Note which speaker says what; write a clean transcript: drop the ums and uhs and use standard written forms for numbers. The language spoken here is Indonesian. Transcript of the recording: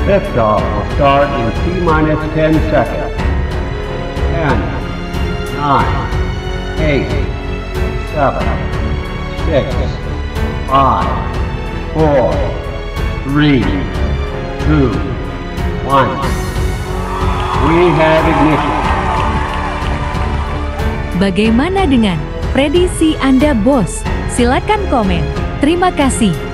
Speaker 1: Liftoff will start in T-minus 10 seconds. 10, 9, 8, 7, 6, 5, 4, 3, 2, 1. We have ignition.
Speaker 2: Bagaimana dengan prediksi Anda, Bos? Silakan komen. Terima kasih.